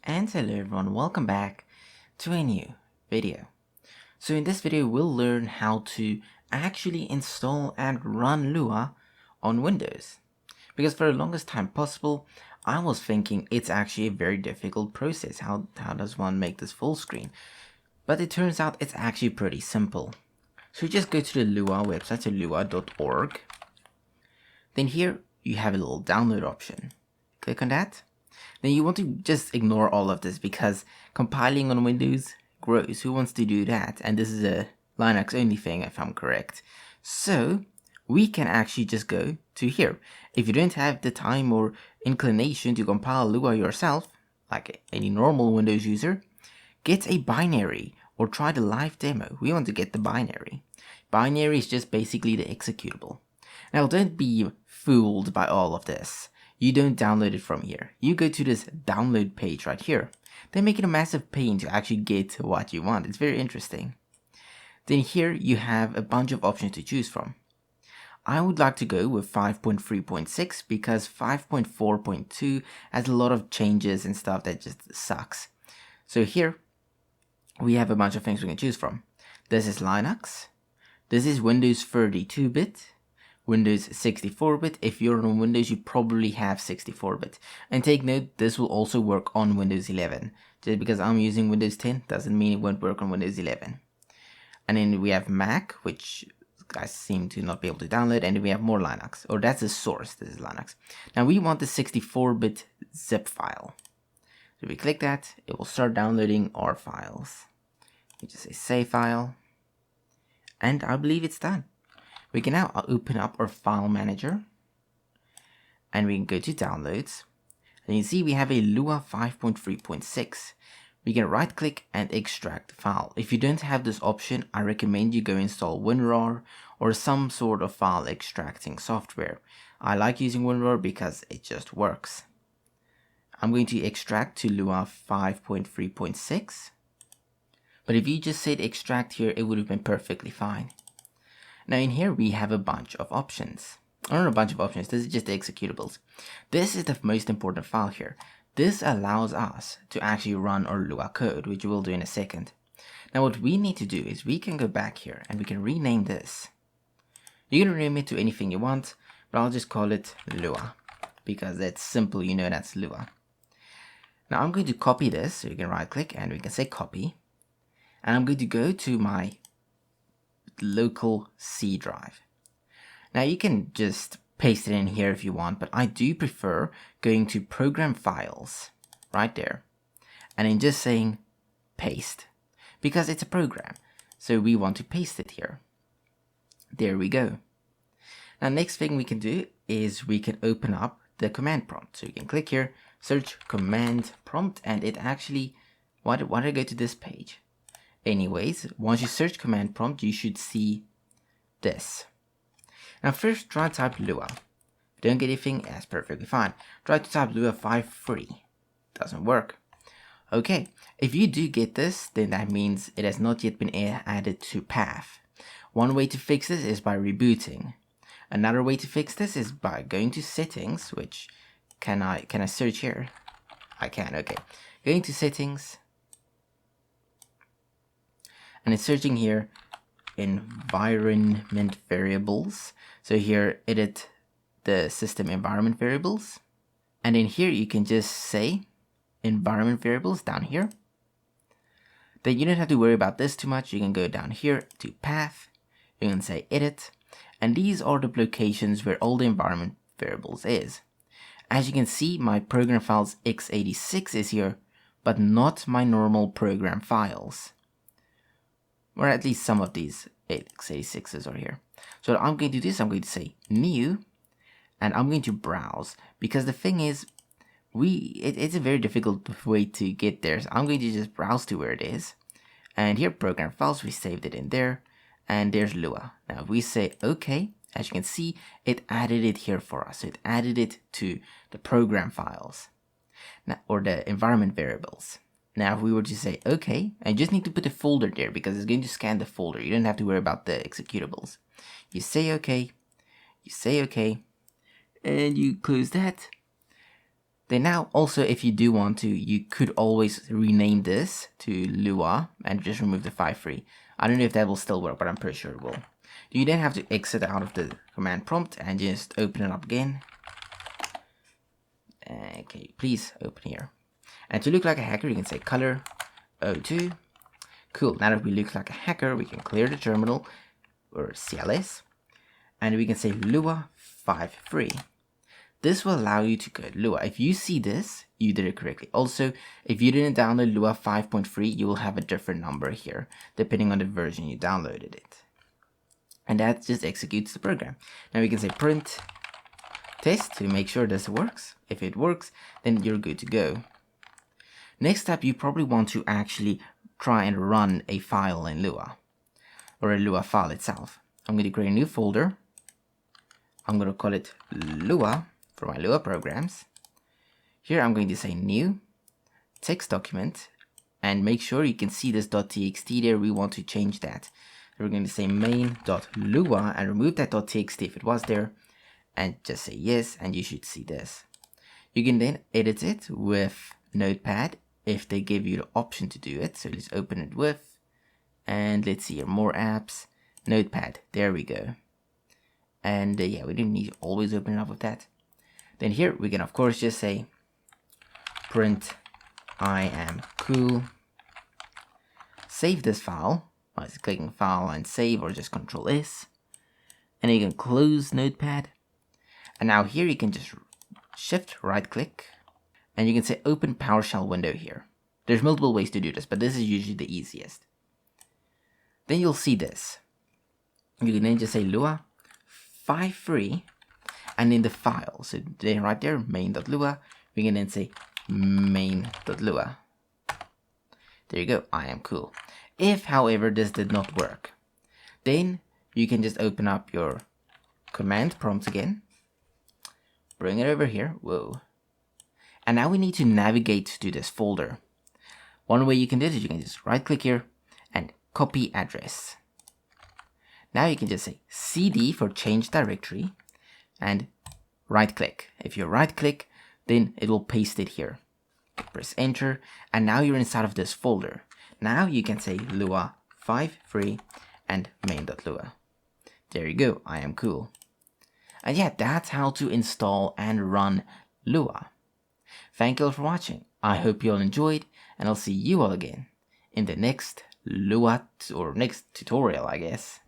And hello everyone, welcome back to a new video. So in this video we'll learn how to actually install and run Lua on Windows. Because for the longest time possible, I was thinking it's actually a very difficult process. How does one make this full screen? But it turns out it's actually pretty simple. So you just go to the Lua website, so lua.org. Then here you have a little download option. Click on that. Then you want to just ignore all of this because compiling on Windows, gross, who wants to do that? And this is a Linux only thing if I'm correct. So we can actually just go to here. If you don't have the time or inclination to compile Lua yourself, like any normal Windows user, get a binary or try the live demo. We want to get the binary. Binary is just basically the executable. Now don't be fooled by all of this. You don't download it from here. You go to this download page right here. They make it a massive pain to actually get what you want. It's very interesting. Then here you have a bunch of options to choose from. I would like to go with 5.3.6 because 5.4.2 has a lot of changes and stuff that just sucks. So here we have a bunch of things we can choose from. This is Linux. This is Windows 32-bit. Windows 64-bit. If you're on Windows, you probably have 64-bit. And take note, this will also work on Windows 11. Just because I'm using Windows 10 doesn't mean it won't work on Windows 11. And then we have Mac, which I seem to not be able to download. And then we have more Linux. Or that's the source. This is Linux. Now we want the 64-bit zip file. So we click that, it will start downloading our files. We just say save file. And I believe it's done. We can now open up our file manager and we can go to downloads, and you see we have a Lua 5.3.6. We can right click and extract the file. If you don't have this option, I recommend you go install WinRAR or some sort of file extracting software. I like using WinRAR because it just works. I'm going to extract to Lua 5.3.6, but if you just said extract here, it would have been perfectly fine. Now in here we have a bunch of options. Or not a bunch of options, this is just the executables. This is the most important file here. This allows us to actually run our Lua code, which we'll do in a second. Now what we need to do is we can go back here and we can rename this. You can rename it to anything you want, but I'll just call it Lua because that's simple, you know that's Lua. Now I'm going to copy this, so you can right click and we can say copy. And I'm going to go to my local C drive. Now you can just paste it in here if you want, but I do prefer going to program files right there and then just saying paste because it's a program, so we want to paste it here. There we go. Now next thing we can do is we can open up the command prompt. So you can click here, search command prompt, and it actually, why did I go to this page? Anyways, once you search command prompt, you should see this. Now first try to type Lua. If you don't get anything, that's perfectly fine. Try to type Lua 5.3. Doesn't work. Okay, if you do get this, then that means it has not yet been added to path. One way to fix this is by rebooting. Another way to fix this is by going to settings, which can I search here? I can, okay. Going to settings, and it's searching here environment variables. So here edit the system environment variables, and in here you can just say environment variables down here. Then you don't have to worry about this too much. You can go down here to path, you can say edit, and these are the locations where all the environment variables is. As you can see, my program files x86 is here, but not my normal program files. Or at least some of these x86s are here. So what I'm going to do is I'm going to say new, and I'm going to browse, because the thing is, it's a very difficult way to get there. So I'm going to just browse to where it is, and here program files, we saved it in there, and there's Lua. Now if we say OK, as you can see, it added it here for us. So it added it to the program files, now, or the environment variables. Now if we were to say OK, I just need to put a folder there because it's going to scan the folder. You don't have to worry about the executables. You say OK, and you close that. Then now, also, if you do want to, you could always rename this to Lua and just remove the 5.3. I don't know if that will still work, but I'm pretty sure it will. You then have to exit out of the command prompt and just open it up again. Okay, please open here. And to look like a hacker, you can say color 02. Cool, now that we look like a hacker, we can clear the terminal, or CLS, and we can say Lua 5.3. This will allow you to code Lua. If you see this, you did it correctly. Also, if you didn't download Lua 5.3, you will have a different number here, depending on the version you downloaded it. And that just executes the program. Now we can say print test to make sure this works. If it works, then you're good to go. Next up, you probably want to actually try and run a file in Lua, or a Lua file itself. I'm going to create a new folder. I'm going to call it Lua for my Lua programs. Here I'm going to say new text document, and make sure you can see this .txt there. We want to change that. We're going to say main.lua and remove that .txt if it was there, and just say yes, and you should see this. You can then edit it with Notepad if they give you the option to do it. So let's open it with, and let's see here, more apps, Notepad, there we go. And yeah, we didn't need to always open it up with that. Then here we can of course just say print I am cool, save this file. Just clicking file and save, or just Control S, and you can close Notepad. And now here you can just shift right click, and you can say open PowerShell window here. There's multiple ways to do this, but this is usually the easiest. Then you'll see this. You can then just say Lua 5.3, and in the file, so then right there, main.lua, we can then say main.lua. There you go, I am cool. If, however, this did not work, then you can just open up your command prompt again, bring it over here, whoa, and now we need to navigate to this folder. One way you can do it is you can just right click here and copy address. Now you can just say cd for change directory and right click. If you right click, then it will paste it here. Press enter, and now you're inside of this folder. Now you can say Lua 5.3 and main.lua. There you go, I am cool. And yeah, that's how to install and run Lua. Thank you all for watching. I hope you all enjoyed, and I'll see you all again in the next Lua, or next tutorial, I guess.